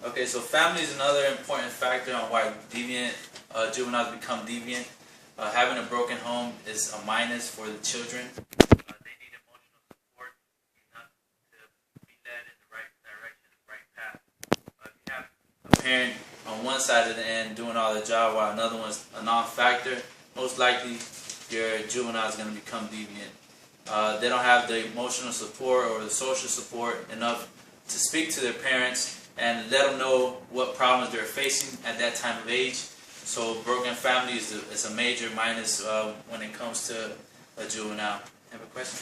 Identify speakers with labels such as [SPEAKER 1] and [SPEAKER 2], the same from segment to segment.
[SPEAKER 1] Okay, so family is another important factor on why deviant juveniles become deviant. Having a broken home is a minus for the children. They need emotional support enough to be led in the right direction, the right path. If you have a parent on one side of the end doing all the job while another one's a non-factor, most likely your juvenile is going to become deviant. They don't have the emotional support or the social support enough to speak to their parents and let them know what problems they're facing at that time of age. So broken family is a major minus when it comes to a juvenile. Have a question?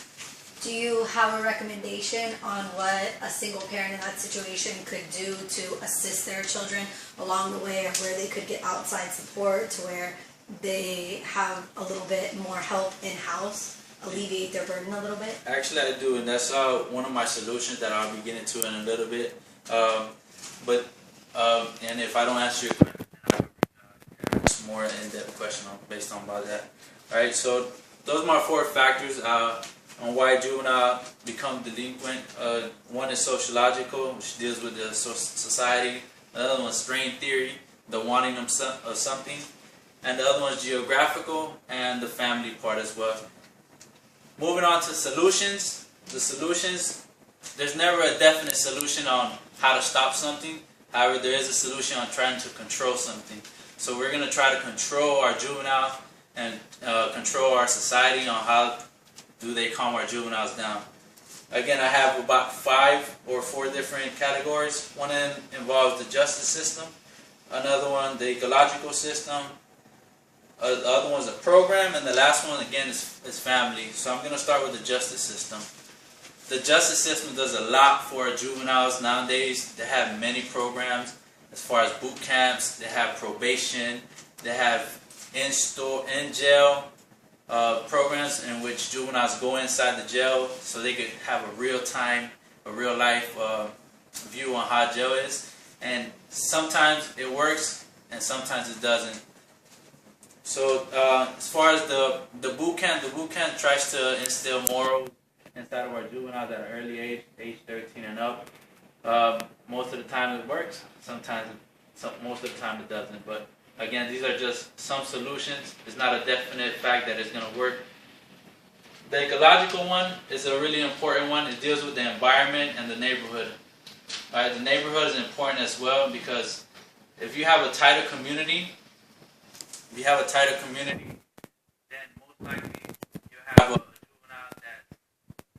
[SPEAKER 2] Do you have a recommendation on what a single parent in that situation could do to assist their children along the way, or where they could get outside support to where they have a little bit more help in-house, alleviate their burden a little bit?
[SPEAKER 1] Actually, I do, and that's one of my solutions that I'll be getting to in a little bit. And if I don't answer your question, I'll have more in-depth question based on about that. All right, so those are my 4 factors on why juvenile become delinquent. One is sociological, which deals with the society. The other one is strain theory, the wanting of something. And the other one is geographical and the family part as well. Moving on to solutions. The solutions, there's never a definite solution on how to stop something. However, there is a solution on trying to control something. So we're going to try to control our juvenile and control our society on how do they calm our juveniles down. Again, I have about 5 or 4 different categories. One of them involves the justice system. Another one, the ecological system. The other one's a program. And the last one, again, is family. So I'm going to start with the justice system. The justice system does a lot for juveniles nowadays. They have many programs as far as boot camps. They have probation. They have in-jail programs in which juveniles go inside the jail so they could have a real-time, a real-life view on how jail is. And sometimes it works and sometimes it doesn't. So as far as the boot camp tries to instill morals inside of our juveniles at an early age 13 and up. Most of the time it works. Most of the time it doesn't. But again, these are just some solutions. It's not a definite fact that it's going to work. The ecological one is a really important one. It deals with the environment and the neighborhood. Alright, the neighborhood is important as well, because if you have a tighter community, then most likely you have a juvenile that's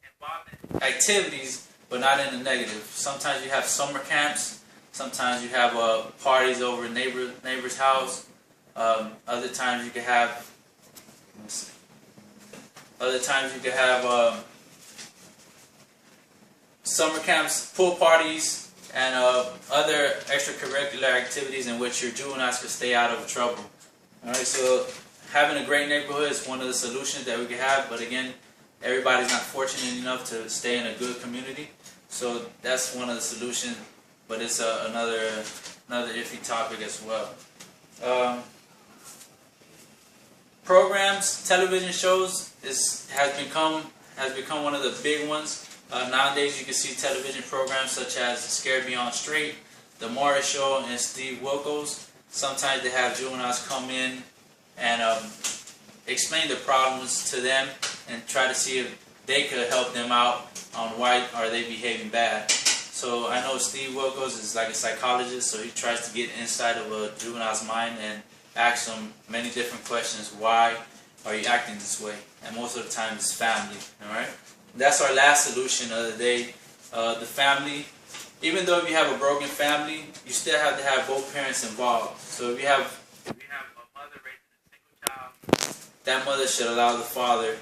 [SPEAKER 1] involved in activities, but not in the negative. Sometimes you have summer camps. Sometimes you have parties over a neighbor's house. Other times you can have. Summer camps, pool parties, and other extracurricular activities in which your juveniles could stay out of trouble. All right, so having a great neighborhood is one of the solutions that we can have. But again, everybody's not fortunate enough to stay in a good community. So that's one of the solutions. But it's another iffy topic as well. Programs, television shows has become one of the big ones. Nowadays, you can see television programs such as Scared Beyond Straight, The Maury Show, and Steve Wilkos. Sometimes they have juveniles come in and explain the problems to them and try to see if they could help them out on why are they behaving bad. So I know Steve Wilkos is like a psychologist, so he tries to get inside of a juvenile's mind and ask them many different questions. Why are you acting this way? And most of the time it's family. Alright? That's our last solution of the day. The family. Even though if you have a broken family, you still have to have both parents involved. So if you have a mother raising a single child, that mother should allow the father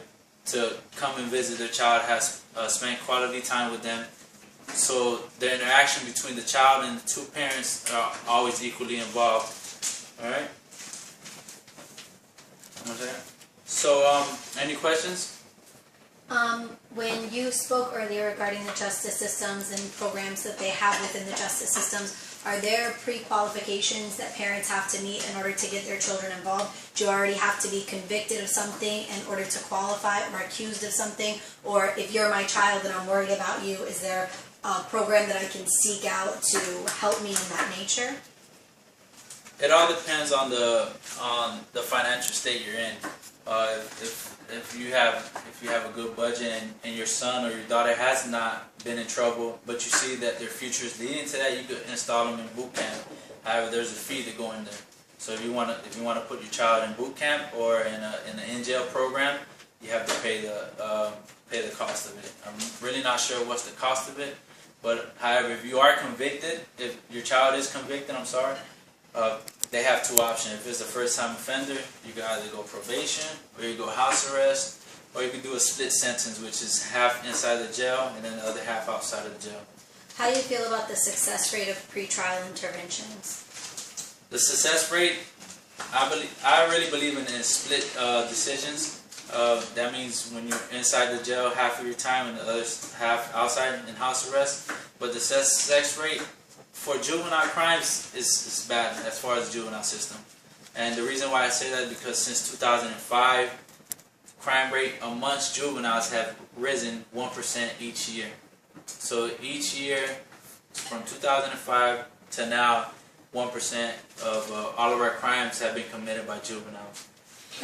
[SPEAKER 1] to come and visit their child, spend quality time with them. So the interaction between the child and the 2 parents are always equally involved. Alright? So, any questions?
[SPEAKER 2] When you spoke earlier regarding the justice systems and programs that they have within the justice systems, are there pre-qualifications that parents have to meet in order to get their children involved? Do you already have to be convicted of something in order to qualify, or accused of something? Or if you're my child and I'm worried about you, is there a program that I can seek out to help me in that nature?
[SPEAKER 1] It all depends on the financial state you're in. If you have a good budget and your son or your daughter has not been in trouble, but you see that their future is leading to that, you could install them in boot camp. However, there's a fee to go in there. So if you want to put your child in boot camp or in an in-jail program, you have to pay the cost of it. I'm really not sure what's the cost of it, but however, if you are convicted, if your child is convicted, they have two options. If it's a first-time offender, you can either go probation, or you go house arrest, or you can do a split sentence, which is half inside the jail and then the other half outside of the jail.
[SPEAKER 2] How do you feel about the success rate of pretrial interventions?
[SPEAKER 1] The success rate, I really believe in split decisions. That means when you're inside the jail, half of your time and the other half outside in house arrest. But the success rate for juvenile crimes is bad as far as the juvenile system. And the reason why I say that is because since 2005, crime rate amongst juveniles have risen 1% each year. So each year, from 2005 to now, 1% of all of our crimes have been committed by juveniles.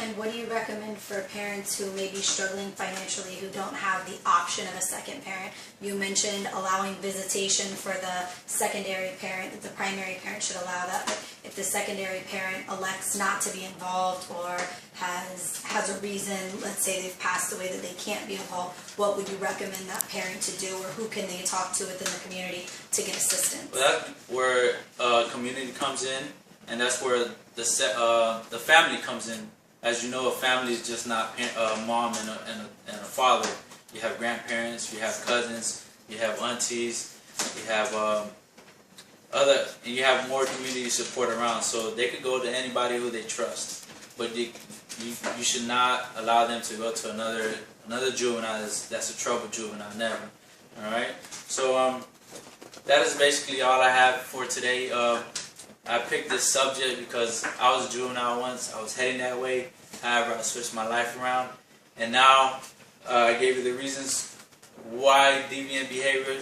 [SPEAKER 2] And what do you recommend for parents who may be struggling financially, who don't have the option of a second parent? You mentioned allowing visitation for the secondary parent, that the primary parent should allow that. But if the secondary parent elects not to be involved or has a reason, let's say they've passed away, that they can't be involved, what would you recommend that parent to do, or who can they talk to within the community to get assistance?
[SPEAKER 1] Well, that's where community comes in, and that's where the family comes in. As you know, a family is just not a mom and a father. You have grandparents, you have cousins, you have aunties, you have you have more community support around. So they could go to anybody who they trust, but you should not allow them to go to another juvenile that's a troubled juvenile. Never. All right. So that is basically all I have for today. I picked this subject because I was a juvenile once. I was heading that way. However, I switched my life around. And now I gave you the reasons why deviant behavior